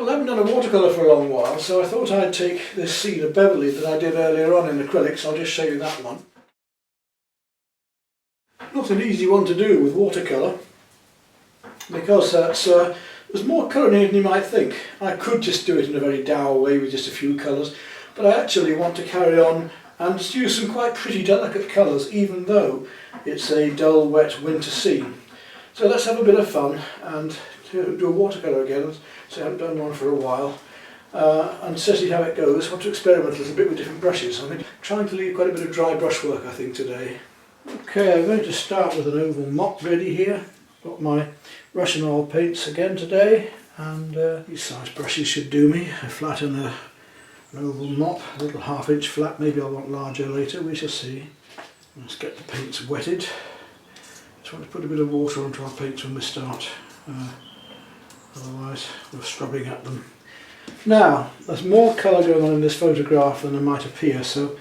Well, I haven't done a watercolour for a long while, so I thought I'd take this scene of Beverley that I did earlier on in acrylics. I'll just show you that one. Not an easy one to do with watercolour, because there's more colour in it than you might think. I could just do it in a very dour way with just a few colours, but I actually want to carry on and use some quite pretty delicate colours, even though it's a dull, wet winter scene. So let's have a bit of fun and do a watercolour again. So I haven't done one for a while, and see how it goes. I want to experiment a little bit with different brushes. I'm trying to leave quite a bit of dry brushwork, I think, today. Okay, I'm going to start with an oval mop ready here. Got my Russian oil paints again today, and these size brushes should do me. A flat and an oval mop, a little half-inch flat. Maybe I'll want larger later, we shall see. Let's get the paints wetted. Just want to put a bit of water onto our paints when we start. Otherwise we're scrubbing at them. Now, there's more colour going on in this photograph than there might appear, so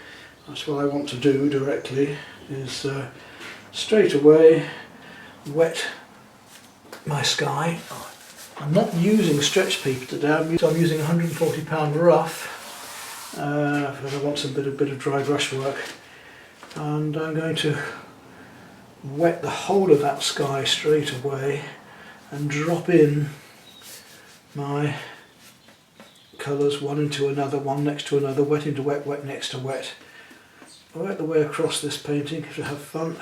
that's what I want to do directly, is straight away wet my sky. I'm not using stretch paper today, I'm using £140 rough because I want some bit of dry brushwork, and I'm going to wet the whole of that sky straight away and drop in my colours one into another, one next to another, wet into wet, wet next to wet. I'll work the way across this painting to have fun.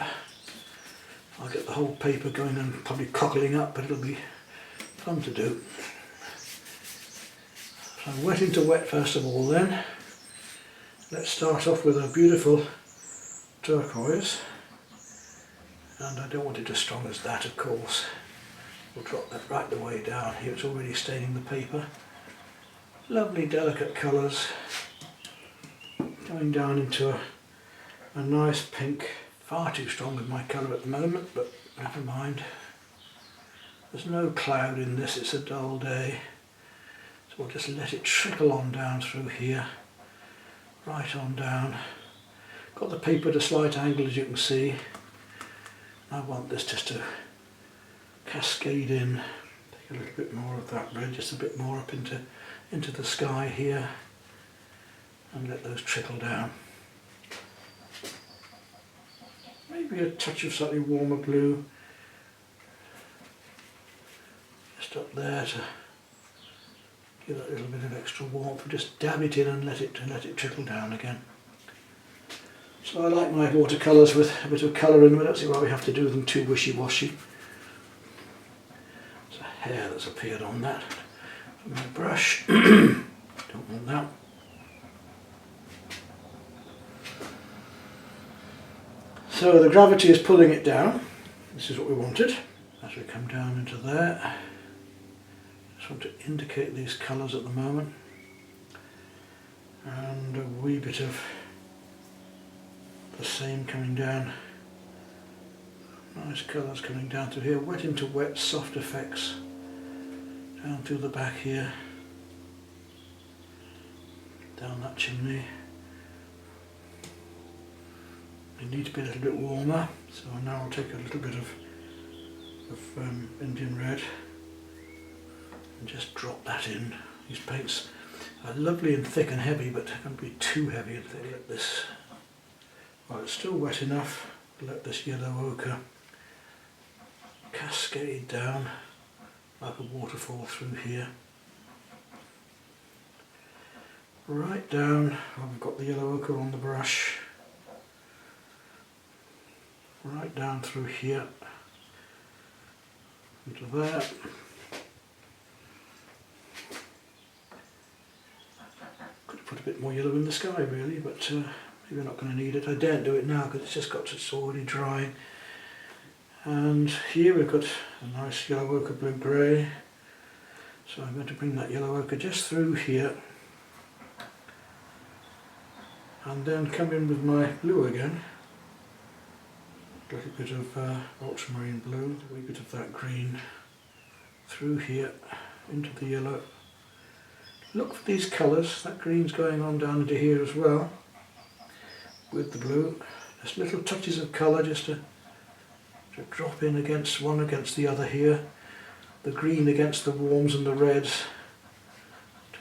I'll get the whole paper going and probably cockling up, but it'll be fun to do. So wet into wet first of all then. Let's start off with a beautiful turquoise, and I don't want it as strong as that, of course. We'll drop that right the way down here. It's already staining the paper. Lovely delicate colours going down into a nice pink. Far too strong with my colour at the moment, but never mind. There's no cloud in this, it's a dull day. So we'll just let it trickle on down through here. Right on down. Got the paper at a slight angle, as you can see. I want this just to cascade in. Take a little bit more of that red, just a bit more up into the sky here, and let those trickle down. Maybe a touch of slightly warmer blue just up there to give that little bit of extra warmth. Just dab it in and let it trickle down again. So I like my watercolours with a bit of colour in them. I don't see why we have to do them too wishy-washy. There's a hair that's appeared on that from my brush. Don't want that. So the gravity is pulling it down. This is what we wanted. As we come down into there, just want to indicate these colours at the moment, and a wee bit of the same coming down. Nice colours coming down through here, wet into wet, soft effects down through the back here, down that chimney. It needs to be a little bit warmer, so now I'll take a little bit of Indian red and just drop that in. These paints are lovely and thick and heavy, but they're going to be too heavy if they let this. Well, it's still wet enough to let this yellow ochre cascade down like a waterfall through here. Right down, I've got the yellow ochre on the brush. Right down through here into there. Could put a bit more yellow in the sky really, but maybe we're not going to need it. I daren't do it now because it's already drying. And here we've got a nice yellow ochre blue grey. So I'm going to bring that yellow ochre just through here, and then come in with my blue again. A little bit of ultramarine blue, a wee bit of that green through here into the yellow. Look for these colours, that green's going on down into here as well with the blue. Just little touches of colour just to drop in against one against the other here. The green against the warms and the reds.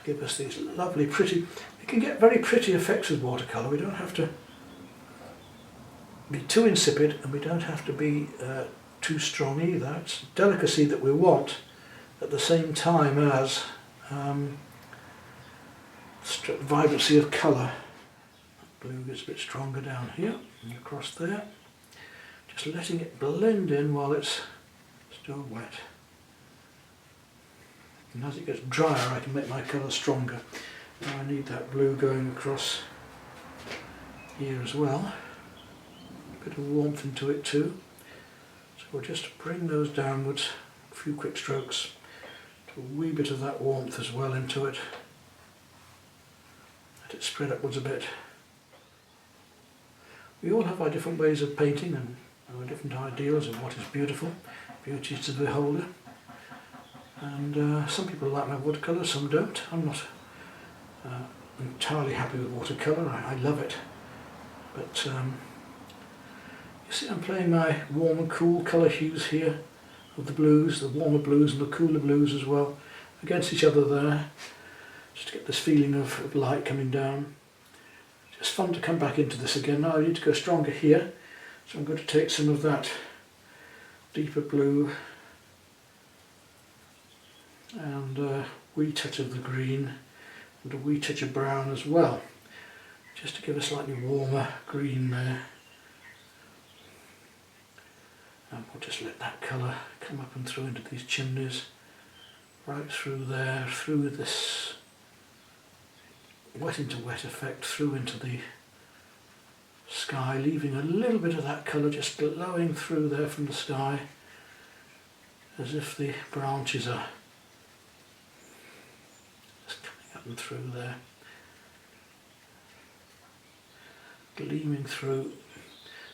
give us these lovely pretty, we can get very pretty effects with watercolour. We don't have to be too insipid and we don't have to be too strong either. It's delicacy that we want at the same time as vibrancy of colour. Blue gets a bit stronger down here and across there. Just letting it blend in while it's still wet. And as it gets drier I can make my colour stronger. Now I need that blue going across here as well. A bit of warmth into it too. So we'll just bring those downwards, a few quick strokes, to a wee bit of that warmth as well into it. Let it spread upwards a bit. We all have our different ways of painting and our different ideals of what is beautiful. Beauty to the beholder. And some people like my watercolour, some don't. I'm not entirely happy with watercolour, I love it. But you see I'm playing my warm and cool colour hues here of the blues, the warmer blues and the cooler blues as well, against each other there, just to get this feeling of light coming down. Just fun to come back into this again. Now I need to go stronger here, so I'm going to take some of that deeper blue and a wee touch of the green and a wee touch of brown as well, just to give a slightly warmer green there. And we'll just let that colour come up and through into these chimneys, right through there, through this wet into wet effect, through into the sky, leaving a little bit of that colour just glowing through there from the sky, as if the branches are just coming up and through there, gleaming through.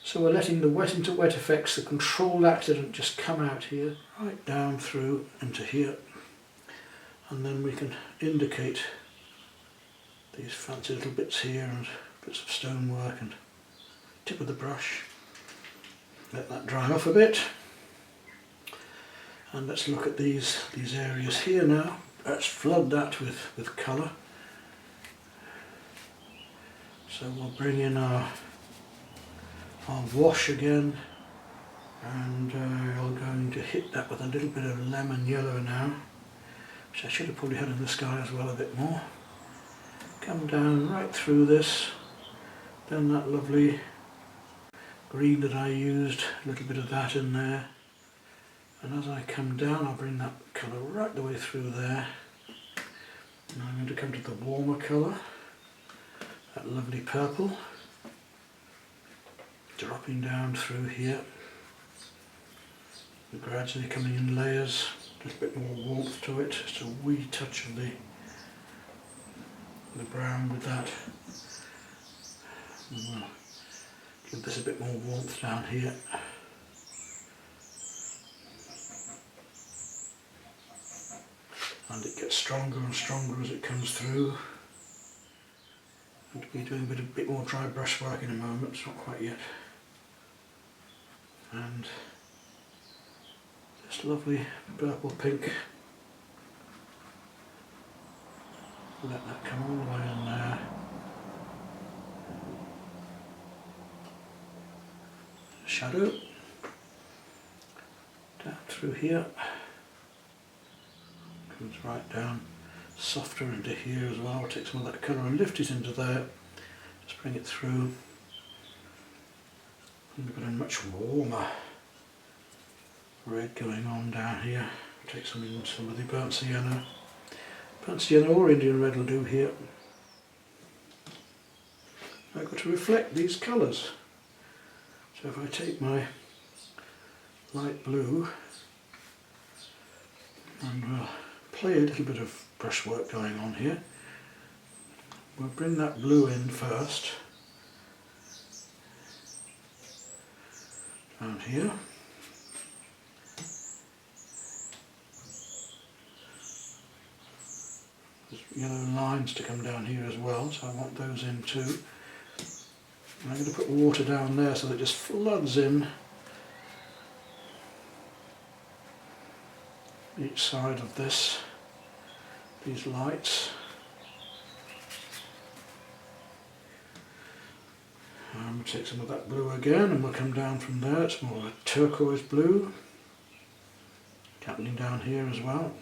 So we're letting the wet into wet effects, the controlled accident, just come out here, right down through into here, and then we can indicate these fancy little bits here and bits of stonework and tip of the brush. Let that dry off a bit, and let's look at these areas here now. Let's flood that with colour. So we'll bring in our wash again, and I'm going to hit that with a little bit of lemon yellow now, which I should have probably had in the sky as well a bit more. Come down right through this, then that lovely green that I used, a little bit of that in there, and as I come down I'll bring that colour right the way through there. Now I'm going to come to the warmer colour, that lovely purple, dropping down through here, and gradually coming in layers, a little bit more warmth to it, just a wee touch of the brown with that. And we'll give this a bit more warmth down here. And it gets stronger and stronger as it comes through. I'm going to be doing a bit more dry brush work in a moment, it's not quite yet. And this lovely purple pink, let that come all the way in there. Shadow down through here, comes right down, softer into here as well. Take some of that colour and lift it into there, just bring it through. And we've got a much warmer red going on down here. Take some of the burnt sienna. Burnt sienna or Indian red will do here. I've got to reflect these colours. So if I take my light blue and we'll play a little bit of brushwork going on here. We'll bring that blue in first. Down here. There's yellow lines to come down here as well, so I want those in too. And I'm going to put water down there so that it just floods in each side of this, these lights. And we'll take some of that blue again and we'll come down from there. It's more of a turquoise blue. Happening down here as well.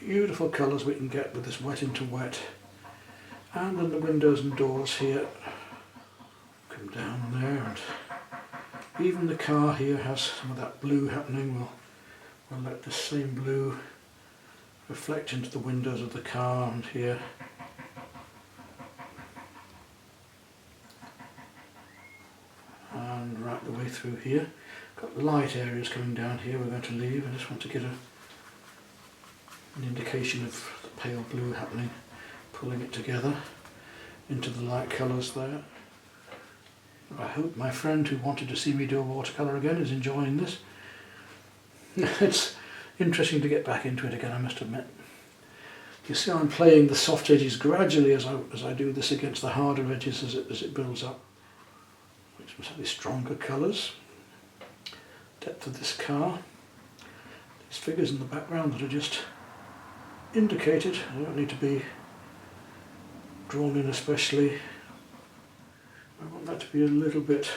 Beautiful colours we can get with this wet into wet. And then the windows and doors here. Come down there, and even the car here has some of that blue happening. We'll let this same blue reflect into the windows of the car and here. And right the way through here. Got light areas coming down here we're going to leave. I just want to get an indication of the pale blue happening, pulling it together into the light colours there. I hope my friend who wanted to see me do a watercolour again is enjoying this. It's interesting to get back into it again, I must admit. You see I'm playing the soft edges gradually as I do this against the harder edges as it builds up. Some slightly stronger colours. Depth of this car. These figures in the background that are just indicated. They don't need to be drawn in especially. I want that to be a little bit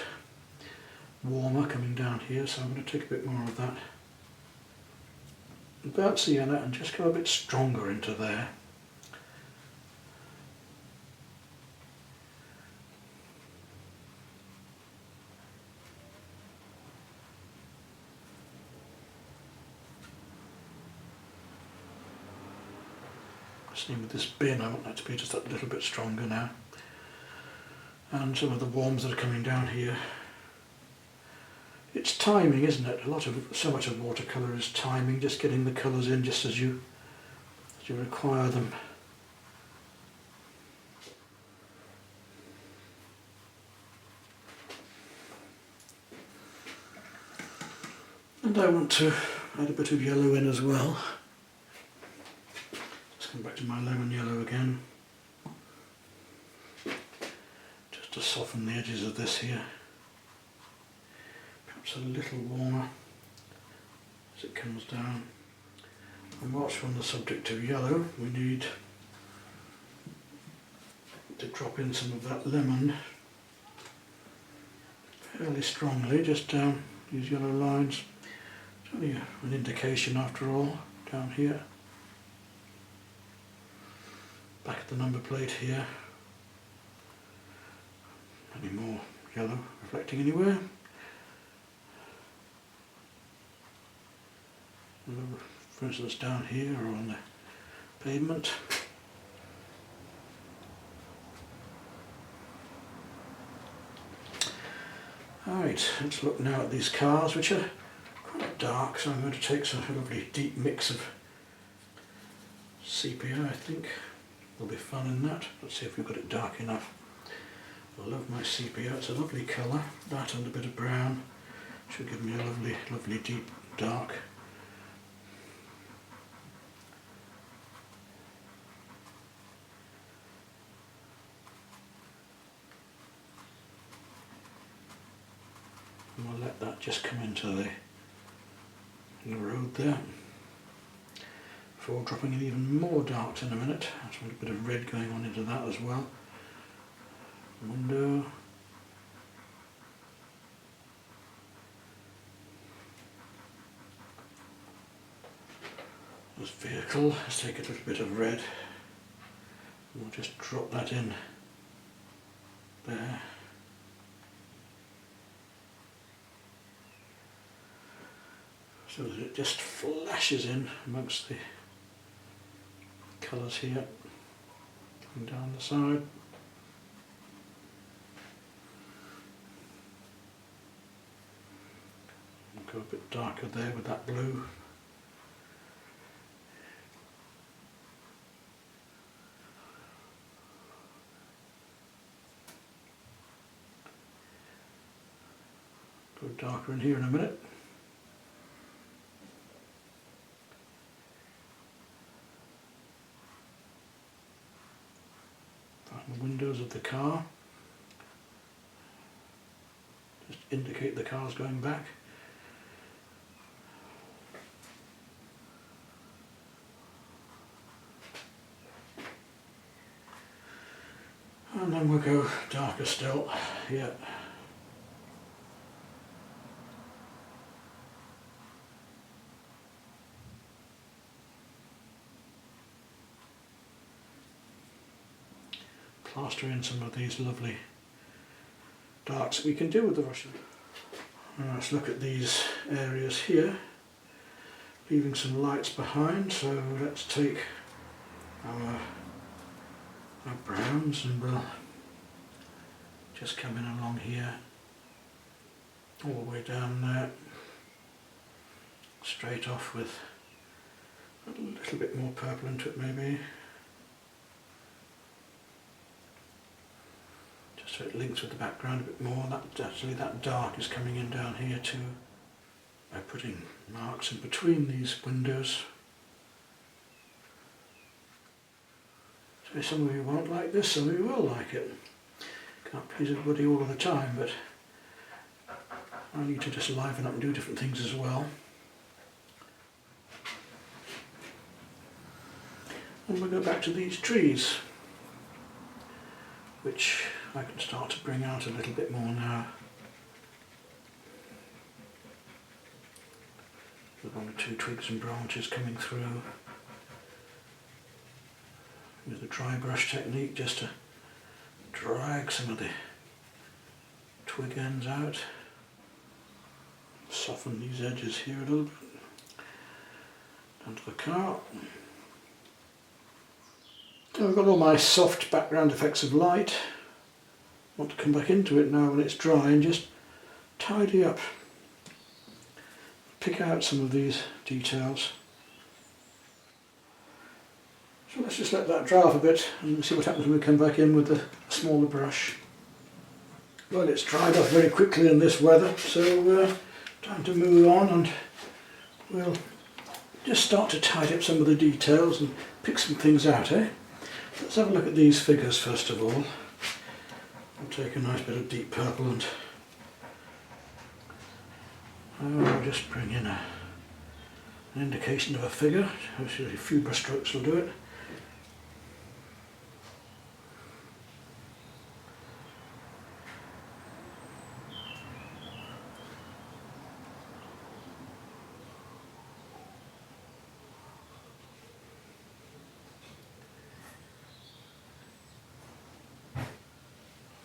warmer coming down here, so I'm going to take a bit more of that burnt sienna and just go a bit stronger into there. Same with this bin, I want that to be just that little bit stronger now. And some of the warms that are coming down here. It's timing, isn't it? So much of watercolour is timing, just getting the colours in just as you require them. And I want to add a bit of yellow in as well. Let's come back to my lemon yellow again. Just to soften the edges of this here. Perhaps a little warmer as it comes down. And whilst we're on the subject of yellow, we need to drop in some of that lemon fairly strongly, just down these yellow lines. It's only an indication after all, down here. Back at the number plate here. Any more yellow reflecting anywhere? For instance down here or on the pavement. Alright, let's look now at these cars which are quite dark, so I'm going to take some lovely deep mix of sepia. I think there'll be fun in that. Let's see if we've got it dark enough. I love my sepia, it's a lovely colour. That and a bit of brown should give me a lovely, lovely deep dark. And we'll let that just come into the road there before dropping in even more darks in a minute. There's a little bit of red going on into that as well. Window. This vehicle, let's take a little bit of red and we'll just drop that in there. So that it just flashes in amongst the colours here and down the side. Go a bit darker there with that blue. Go darker in here in a minute. The windows of the car. Just indicate the car's going back. And And then we'll go darker still here. Plaster in some of these lovely darks that we can do with the brush. Let's look at these areas here, leaving some lights behind. So let's take our browns and we'll just come in along here, all the way down there, straight off with a little bit more purple into it maybe. So it links with the background a bit more. That dark is coming in down here too, by putting marks in between these windows. So some of you won't like this, some of you will like it. Can't please everybody all of the time, but I need to just liven up and do different things as well. And we'll go back to these trees, which I can start to bring out a little bit more now. With one or two twigs and branches coming through. With the dry brush technique, just to drag some of the twig ends out. Soften these edges here a little bit. Down to the car. So I've got all my soft background effects of light. I want to come back into it now when it's dry and just tidy up. Pick out some of these details. So let's just let that dry off a bit and see what happens when we come back in with the smaller brush. Well, it's dried off very quickly in this weather, so time to move on, and we'll just start to tidy up some of the details and pick some things out, eh? Let's have a look at these figures first of all. I'll take a nice bit of deep purple and I'll just bring in an indication of a figure. A few brush strokes will do it.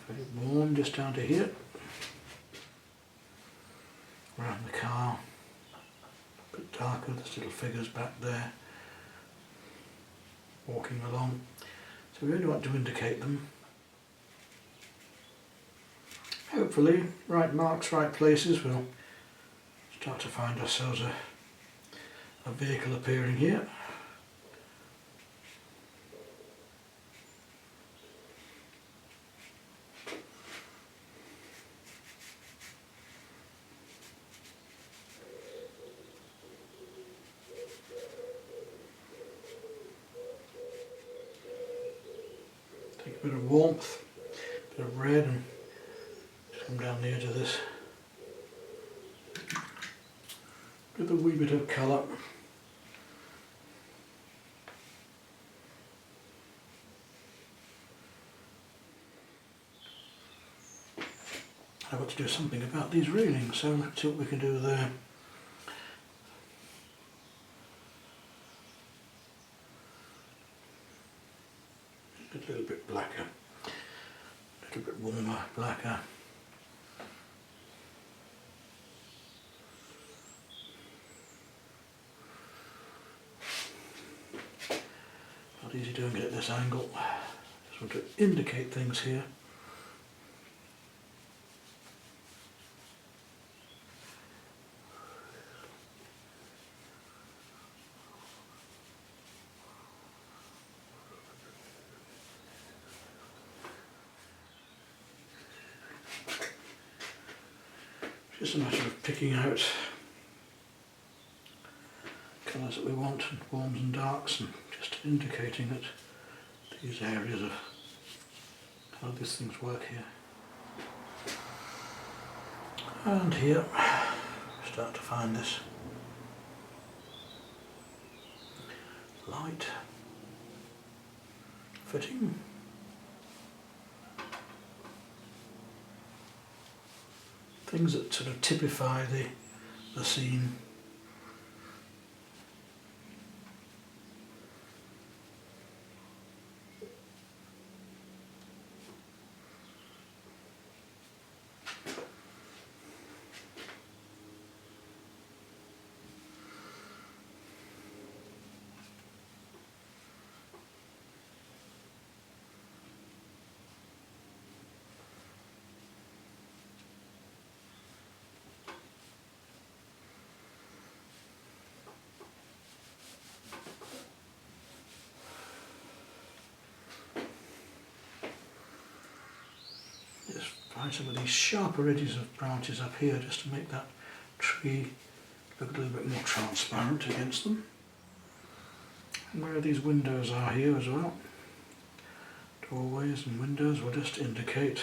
Very warm just down to here. Around the car, a bit darker, there's little figures back there walking along, so we only want to indicate them. Hopefully, right marks, right places, we'll start to find ourselves a vehicle appearing here. Take a bit of warmth, a bit of red, and just come down near to this with a wee bit of colour. I've got to do something about these railings, so let's see what we can do there. A little bit blacker, a little bit warmer, blacker. Not easy doing it at this angle. Just want to indicate things here. Just a matter of picking out colours that we want, and warms and darks, and just indicating that these areas of how these things work here. And here, start to find this light fitting. things that sort of typify the scene. Just find some of these sharper edges of branches up here just to make that tree look a little bit more transparent against them. And where these windows are here as well, doorways and windows will just indicate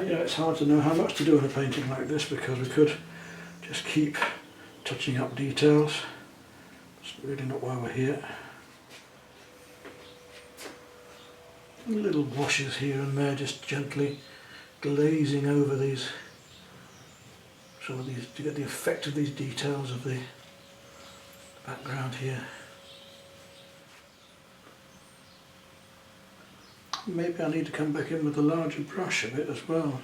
it's hard to know how much to do in a painting like this, because we could just keep touching up details. It's really not why we're here. Little washes here and there, just gently glazing over these, some of these, to get the effect of these details of the background here. Maybe I need to come back in with a larger brush a bit as well.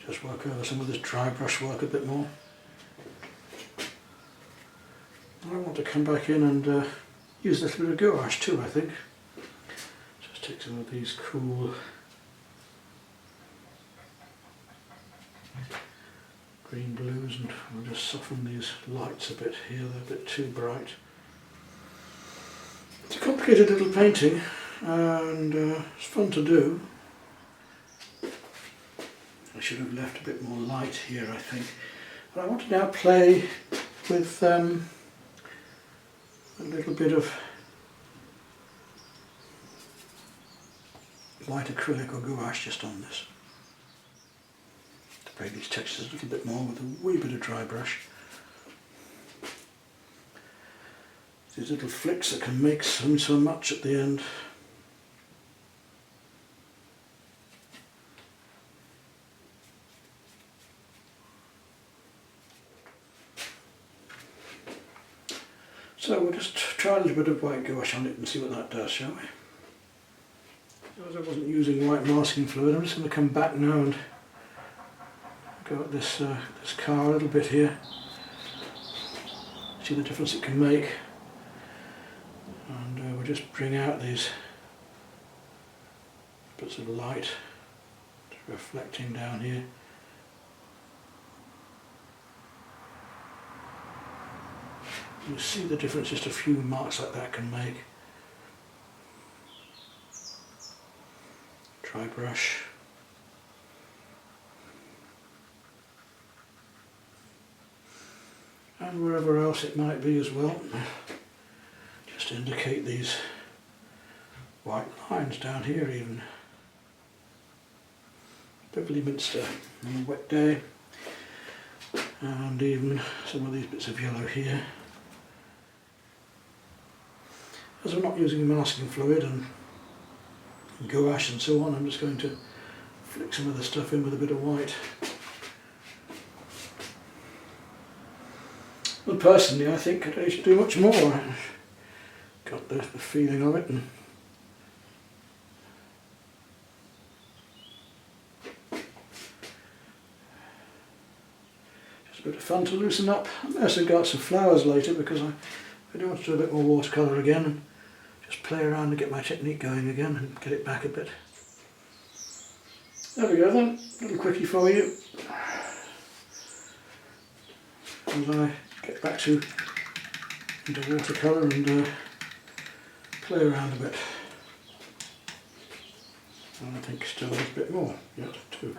Just work over some of this dry brush work a bit more. I want to come back in and use a little bit of gouache too, I think. Just take some of these cool green blues and we'll just soften these lights a bit here, they're a bit too bright. It's a complicated little painting and it's fun to do. I should have left a bit more light here, I think. But I want to now play with a little bit of white acrylic or gouache just on this. To play these textures a little bit more with a wee bit of dry brush. These little flicks that can make so much at the end. So we'll just try a little bit of white gouache on it and see what that does, shall we? As I wasn't using white masking fluid, I'm just going to come back now and go at this car a little bit here. See the difference it can make. And we'll just bring out these bits of light reflecting down here. You see the difference just a few marks like that can make. Dry brush. And wherever else it might be as well. Just to indicate these white lines down here even. Beverley Minster on a wet day. And even some of these bits of yellow here. As I'm not using masking fluid and gouache and so on, I'm just going to flick some of the stuff in with a bit of white. Well, personally, I think I should do much more. Got the feeling of it. And just a bit of fun to loosen up. I may also got some flowers later because I do want to do a bit more watercolour again and just play around and get my technique going again and get it back a bit. There we go then, a little quickie for you. As I get back into watercolour and play around a bit. And I think still a little bit more yet too.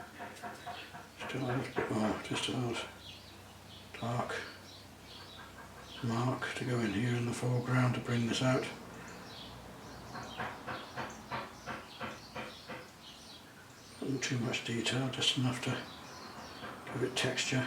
Still a little bit more, just a little dark mark to go in here in the foreground to bring this out. Not too much detail, just enough to give it texture.